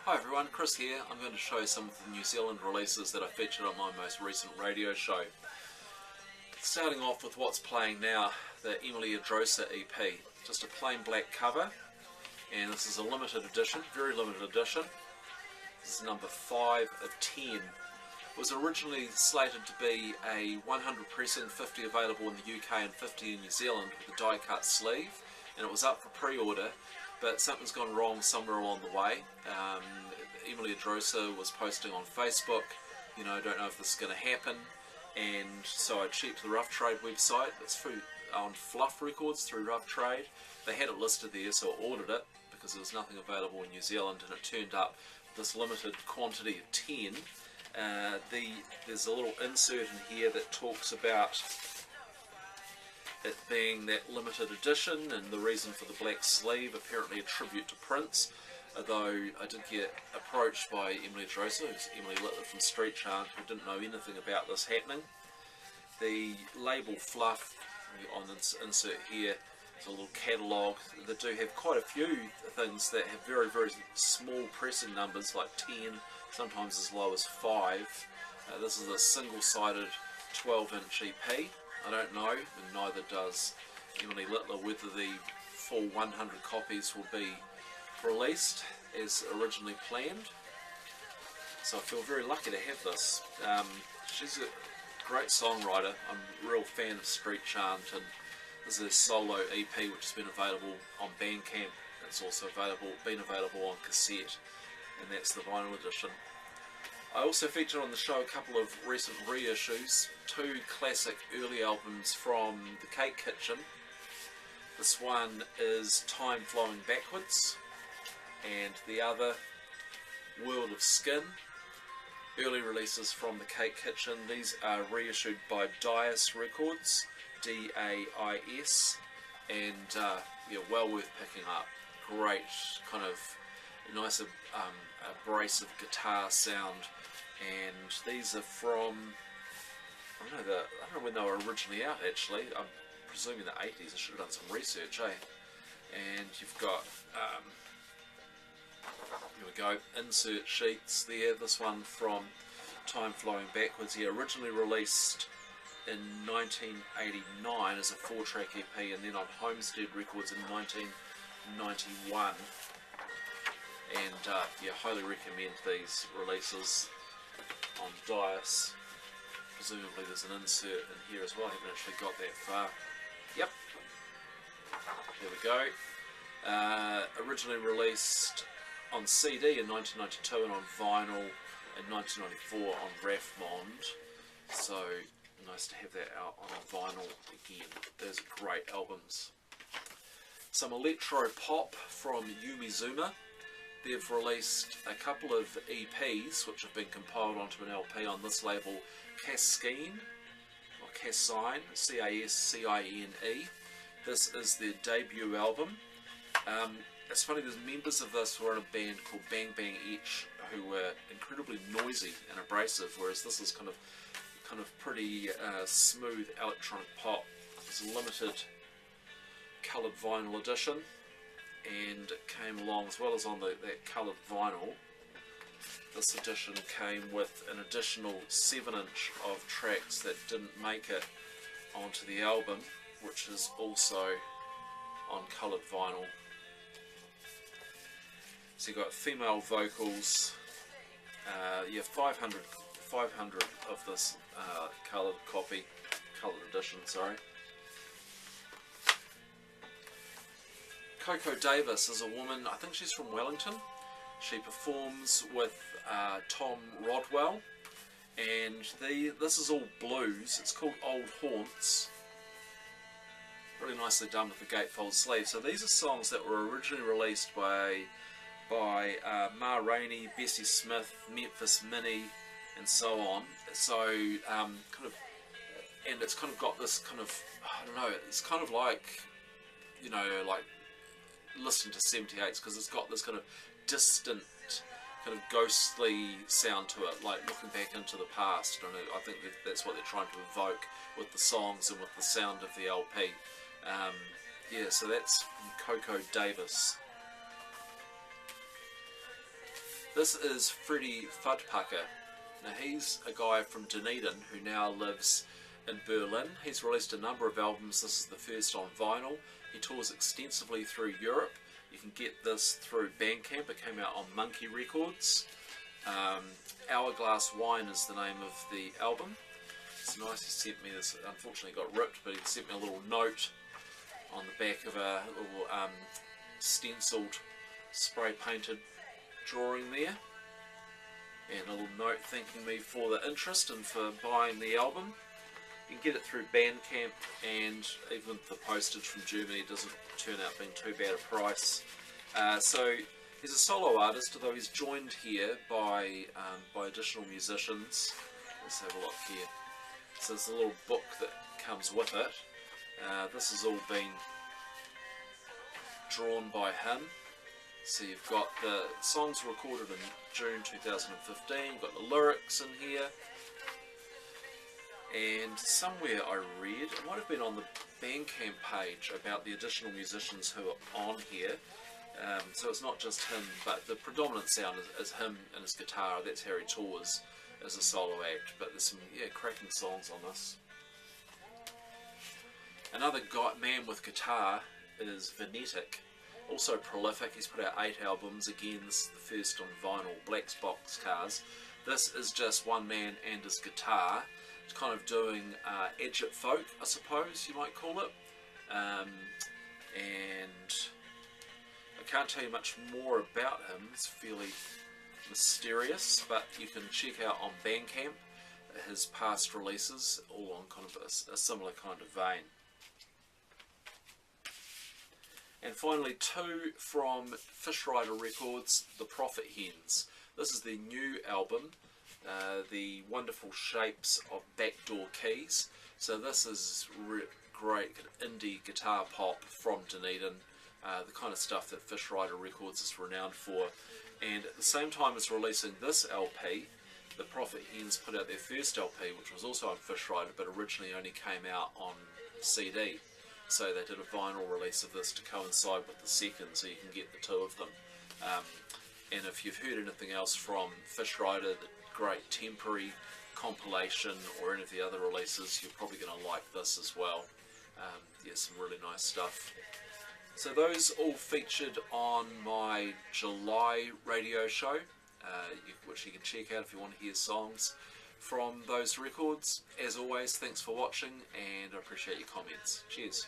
Hi everyone, Chris here. I'm going to show you some of the New Zealand releases that I featured on my most recent radio show. Starting off with what's playing now, the Emily Adrosa EP. Just a plain black cover, and this is a limited edition, very limited edition. This is number 5 of 10. It was originally slated to be a 100 pressing, 50 available in the UK and 50 in New Zealand with a die cut sleeve, and it was up for pre-order. But something's gone wrong somewhere along the way. Emily Adrosa was posting on Facebook, don't know if this is going to happen, and so I checked the Rough Trade website. It's on Fluff Records through Rough Trade. They had it listed there, so I ordered it because there was nothing available in New Zealand, and it turned up this limited quantity of 10. There's a little insert in here that talks about it being that limited edition, and the reason for the black sleeve, apparently a tribute to Prince, although I did get approached by Emily Adrosa, who's Emily Littler from Street Chant, who didn't know anything about this happening. The label Fluff, on this insert here, is a little catalogue. They do have quite a few things that have very, very small pressing numbers, like 10, sometimes as low as 5. This is a single-sided 12-inch EP. I don't know, and neither does Emily Littler, whether the full 100 copies will be released as originally planned. So I feel very lucky to have this. She's a great songwriter. I'm a real fan of Street Chant, and this is a solo EP which has been available on Bandcamp. It's also been available on cassette, and that's the vinyl edition. I also featured on the show a couple of recent reissues, 2 classic early albums from the Cake Kitchen. This one is Time Flowing Backwards, and the other, World of Skin. Early releases from the Cake Kitchen. These are reissued by Dais Records, D-A-I-S, and well worth picking up. Great kind of nice abrasive guitar sound, and these are from I don't know when they were originally out. Actually, I'm presuming the 80s. I should have done some research, And you've got here we go, insert sheets there. This one from Time Flowing Backwards here, originally released in 1989 as a 4-track EP, and then on Homestead Records in 1991. And highly recommend these releases on Dais. Presumably there's an insert in here as well. I haven't actually got that far. Yep. There we go. Originally released on CD in 1992 and on vinyl in 1994 on Rathmond. So nice to have that out on vinyl again. Those are great albums. Some electro pop from Yumizuma. They've released a couple of EPs which have been compiled onto an LP on this label, Cascine, or Cassine, C-A-S-C-I-N-E. This is their debut album. It's funny, there's members of this who are in a band called Bang Bang Etch who were incredibly noisy and abrasive, whereas this is kind of pretty smooth electronic pop. It's a limited coloured vinyl edition, and it came along, as well as on that coloured vinyl, this edition came with an additional 7-inch of tracks that didn't make it onto the album, which is also on coloured vinyl. So you've got female vocals, 500 of this coloured edition, sorry. Coco Davis is a woman, I think she's from Wellington. She performs with Tom Rodwell, and this is all blues. It's called Old Haunts. Really nicely done with the gatefold sleeve. So these are songs that were originally released by Ma Rainey, Bessie Smith, Memphis Minnie, and so on. So and it's kind of got this kind of, I don't know, it's kind of like, like listen to 78s, because it's got this kind of distant, kind of ghostly sound to it, like looking back into the past. And I think that's what they're trying to evoke with the songs and with the sound of the LP. So that's Coco Davis. This is Freddie Fudpucker. Now he's a guy from Dunedin who now lives in Berlin. He's released a number of albums. This is the first on vinyl. He tours extensively through Europe. You can get this through Bandcamp. It came out on Monkey Records. Hourglass Wine is the name of the album. It's nice. He sent me this. Unfortunately got ripped, but he sent me a little note on the back of a little stenciled, spray painted drawing there, and a little note thanking me for the interest and for buying the album. You can get it through Bandcamp, and even the postage from Germany doesn't turn out being too bad a price. So he's a solo artist, although he's joined here by additional musicians. Let's have a look here. So there's a little book that comes with it. This has all been drawn by him. So you've got the songs recorded in June 2015, you've got the lyrics in here, and somewhere I read, it might have been on the Bandcamp page, about the additional musicians who are on here. So it's not just him, but the predominant sound is him and his guitar. That's how he tours as a solo act, but there's some cracking songs on this. Another man with guitar is Venetic. Also prolific. He's put out 8 albums. Again, this is the first on vinyl, Black's Boxcars. This is just one man and his guitar. It's kind of doing edgit folk, I suppose you might call it. And I can't tell you much more about him. It's fairly mysterious, but you can check out on Bandcamp his past releases, all on kind of a similar kind of vein. And finally, 2 from Fish Rider Records, The Prophet Hens. This is the new album, The Wonderful Shapes of Backdoor Keys. So this is great indie guitar pop from Dunedin, the kind of stuff that Fish Rider Records is renowned for. And at the same time as releasing this LP, The Prophet Hens put out their first LP, which was also on Fish Rider, but originally only came out on CD. So they did a vinyl release of this to coincide with the second, so you can get the 2 of them. And if you've heard anything else from Fish Rider, the great Temporary compilation, or any of the other releases, you're probably going to like this as well. Some really nice stuff. So those all featured on my July radio show, which you can check out if you want to hear songs from those records. As always, thanks for watching, and I appreciate your comments. Cheers.